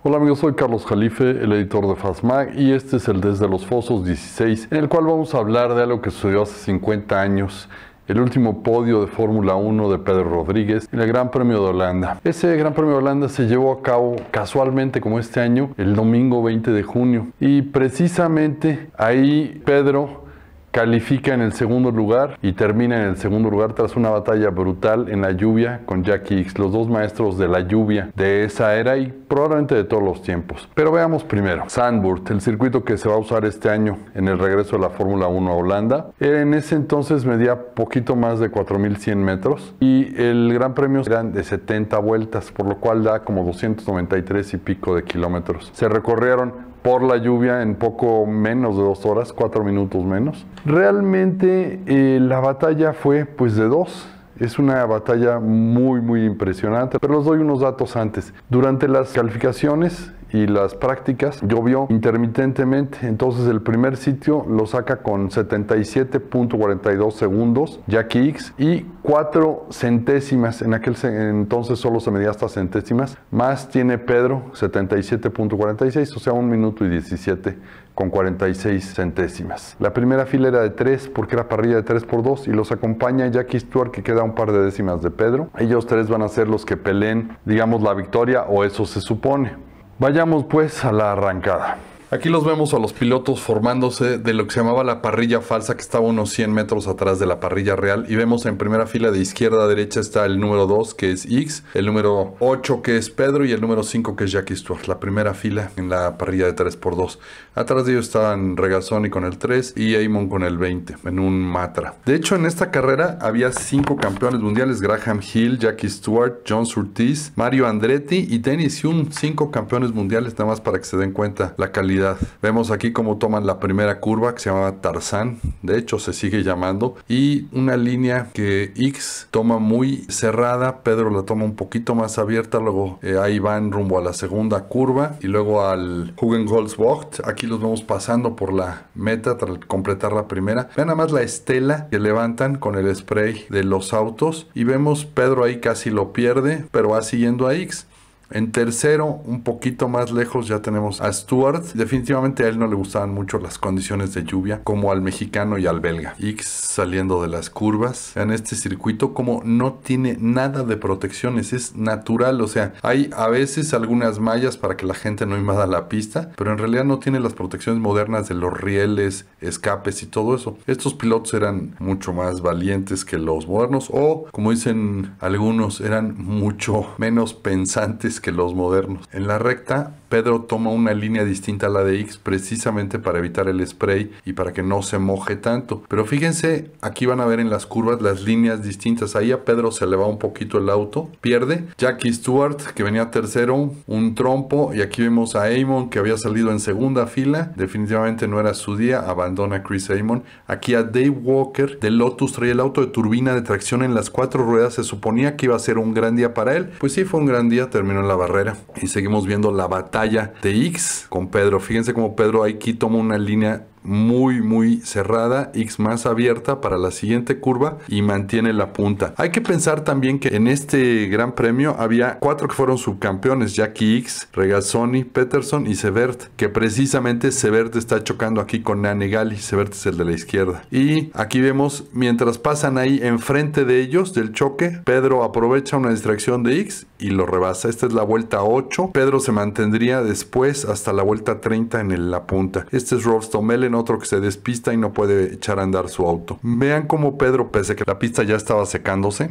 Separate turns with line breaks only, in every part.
Hola amigos, soy Carlos Jalife, el editor de Fastmag, y este es el Desde los Fosos 16, en el cual vamos a hablar de algo que sucedió hace 50 años, el último podio de Fórmula 1 de Pedro Rodríguez en el Gran Premio de Holanda. Ese Gran Premio de Holanda se llevó a cabo casualmente como este año, el domingo 20 de junio, y precisamente ahí Pedro califica en el segundo lugar y termina en el segundo lugar tras una batalla brutal en la lluvia con Jacky Ickx, los dos maestros de la lluvia de esa era y probablemente de todos los tiempos. Pero veamos primero Zandvoort, el circuito que se va a usar este año en el regreso de la Fórmula 1 a Holanda. En ese entonces medía poquito más de 4.100 metros y el Gran Premio eran de 70 vueltas, por lo cual da como 293 y pico de kilómetros. Se recorrieron por la lluvia en poco menos de 2 horas, 4 minutos menos. Realmente la batalla fue pues de dos. Es una batalla muy impresionante, pero les doy unos datos antes. Durante las calificaciones y las prácticas llovió intermitentemente, entonces el primer sitio lo saca con 77.42 segundos Jacky Ickx y 4 centésimas, en aquel entonces solo se medía hasta centésimas, más tiene Pedro 77.46, o sea 1 minuto y 17 con 46 centésimas. La primera fila era de 3 porque era parrilla de 3x2 y los acompaña Jackie Stewart, que queda un par de décimas de Pedro. Ellos tres van a ser los que peleen, digamos, la victoria, o eso se supone. Vayamos pues a la arrancada. Aquí los vemos a los pilotos formándose de lo que se llamaba la parrilla falsa, que estaba unos 100 metros atrás de la parrilla real, y vemos en primera fila de izquierda a derecha está el número 2 que es Ickx, el número 8 que es Pedro y el número 5 que es Jackie Stewart, la primera fila en la parrilla de 3x2. Atrás de ellos estaban Regazzoni con el 3 y Amon con el 20 en un Matra. De hecho, en esta carrera había 5 campeones mundiales: Graham Hill, Jackie Stewart, John Surtees, Mario Andretti y Dennis Hulme. 5 campeones mundiales, nada más para que se den cuenta la calidad. Vemos aquí cómo toman la primera curva, que se llamaba Tarzán, de hecho se sigue llamando, y una línea que Ickx toma muy cerrada, Pedro la toma un poquito más abierta, luego ahí van rumbo a la segunda curva y luego al Hugenholzbocht. Aquí los vemos pasando por la meta tras completar la primera. Vean nada más la estela que levantan con el spray de los autos y vemos Pedro ahí casi lo pierde, pero va siguiendo a Ickx. En tercero, un poquito más lejos, ya tenemos a Stewart. Definitivamente a él no le gustaban mucho las condiciones de lluvia, como al mexicano y al belga. Ickx saliendo de las curvas. En este circuito, como no tiene nada de protecciones, es natural. O sea, hay a veces algunas mallas para que la gente no invada la pista, pero en realidad no tiene las protecciones modernas de los rieles, escapes y todo eso. Estos pilotos eran mucho más valientes que los modernos, o como dicen algunos, eran mucho menos pensantes que los modernos. En la recta, Pedro toma una línea distinta a la de Ickx precisamente para evitar el spray y para que no se moje tanto. Pero fíjense, aquí van a ver en las curvas las líneas distintas. Ahí a Pedro se le va un poquito el auto, pierde. Jackie Stewart, que venía tercero, un trompo, y aquí vemos a Amon, que había salido en segunda fila. Definitivamente no era su día, abandona Chris Amon. Aquí a Dave Walker de Lotus, traía el auto de turbina de tracción en las 4 ruedas. Se suponía que iba a ser un gran día para él. Pues sí, fue un gran día, terminó en la barrera y seguimos viendo la batalla de Ickx con Pedro. Fíjense cómo Pedro aquí toma una línea muy cerrada, Ickx más abierta para la siguiente curva y mantiene la punta. Hay que pensar también que en este gran premio había 4 que fueron subcampeones: Jacky Ickx, Regazzoni, Peterson y Severt, que precisamente Severt está chocando aquí con Nane Galli. Severt es el de la izquierda. Y aquí vemos, mientras pasan ahí enfrente de ellos del choque, Pedro aprovecha una distracción de Ickx y lo rebasa. Esta es la vuelta 8. Pedro se mantendría después hasta la vuelta 30 en la punta. Este es Rob Stommelen, otro que se despista y no puede echar a andar su auto. Vean cómo Pedro, pese a que la pista ya estaba secándose,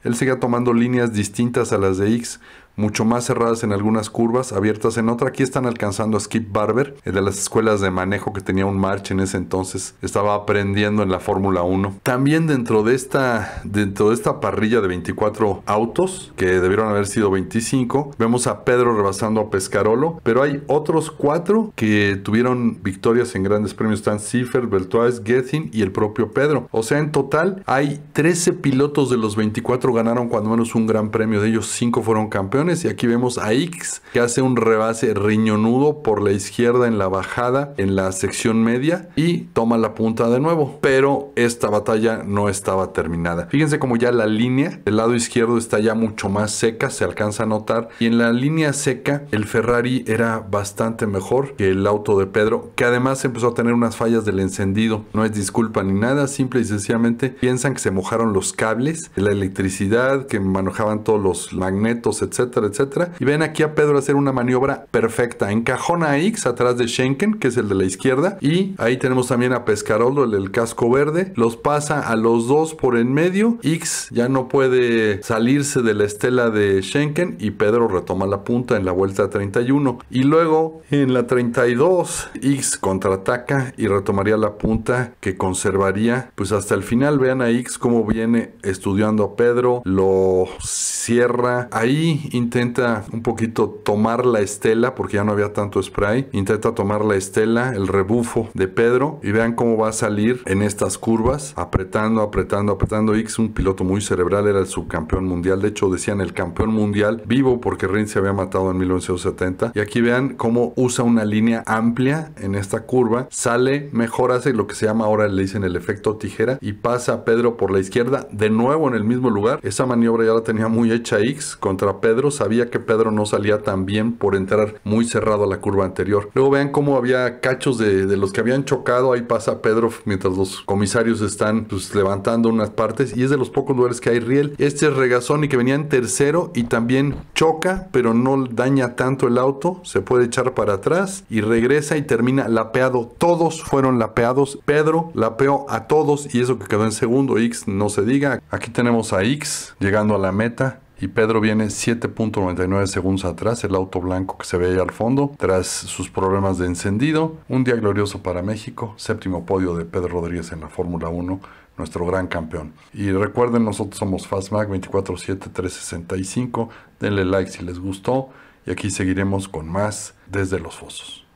él sigue tomando líneas distintas a las de Ickx, mucho más cerradas en algunas curvas, abiertas en otra. Aquí están alcanzando a Skip Barber, el de las escuelas de manejo que tenía un March en ese entonces. Estaba aprendiendo en la Fórmula 1. También dentro de esta parrilla de 24 autos, que debieron haber sido 25, vemos a Pedro rebasando a Pescarolo, pero hay otros 4 que tuvieron victorias en grandes premios. Están Seifert, Beltoise, Gethin y el propio Pedro. O sea, en total hay 13 pilotos de los 24 ganaron cuando menos un gran premio. De ellos 5 fueron campeones. posiciones y aquí vemos a X que hace un rebase riñonudo por la izquierda en la bajada en la sección media y toma la punta de nuevo, pero esta batalla no estaba terminada. Fíjense como ya la línea del lado izquierdo está ya mucho más seca, se alcanza a notar, y en la línea seca el Ferrari era bastante mejor que el auto de Pedro, que además empezó a tener unas fallas del encendido. No es disculpa ni nada, simple y sencillamente piensan que se mojaron los cables de la electricidad, que manejaban todos los magnetos, etcétera, etcétera. Y ven aquí a Pedro hacer una maniobra perfecta. Encajona a X atrás de Schenken, que es el de la izquierda, y ahí tenemos también a Pescarolo, el del casco verde. Los pasa a los dos por en medio. X ya no puede salirse de la estela de Schenken y Pedro retoma la punta en la vuelta 31. Y luego en la 32 X contraataca y retomaría la punta que conservaría pues hasta el final. Vean a X cómo viene estudiando a Pedro, lo cierra, ahí intenta un poquito tomar la estela porque ya no había tanto spray, intenta tomar la estela, el rebufo de Pedro, y vean cómo va a salir en estas curvas, apretando, apretando, apretando. X, un piloto muy cerebral, era el subcampeón mundial, de hecho decían el campeón mundial vivo porque Rins se había matado en 1970, y aquí vean cómo usa una línea amplia en esta curva, sale mejor, hace lo que se llama, ahora le dicen el efecto tijera, y pasa a Pedro por la izquierda de nuevo en el mismo lugar. Esa maniobra ya la tenía muy hecha X contra Pedro, sabía que Pedro no salía tan bien por entrar muy cerrado a la curva anterior. Luego vean cómo había cachos de los que habían chocado, ahí pasa Pedro mientras los comisarios están pues levantando unas partes, y es de los pocos lugares que hay riel. Este es Regazzoni, que venía en tercero y también choca, pero no daña tanto el auto, se puede echar para atrás y regresa y termina lapeado. Todos fueron lapeados, Pedro lapeó a todos y eso que quedó en segundo. X no se diga. Aquí tenemos a X llegando a la meta y Pedro viene 7.99 segundos atrás, el auto blanco que se ve ahí al fondo tras sus problemas de encendido. Un día glorioso para México, séptimo podio de Pedro Rodríguez en la Fórmula 1, nuestro gran campeón. Y recuerden, nosotros somos Fastmac 24/7/365. Denle like si les gustó y aquí seguiremos con más desde los fosos.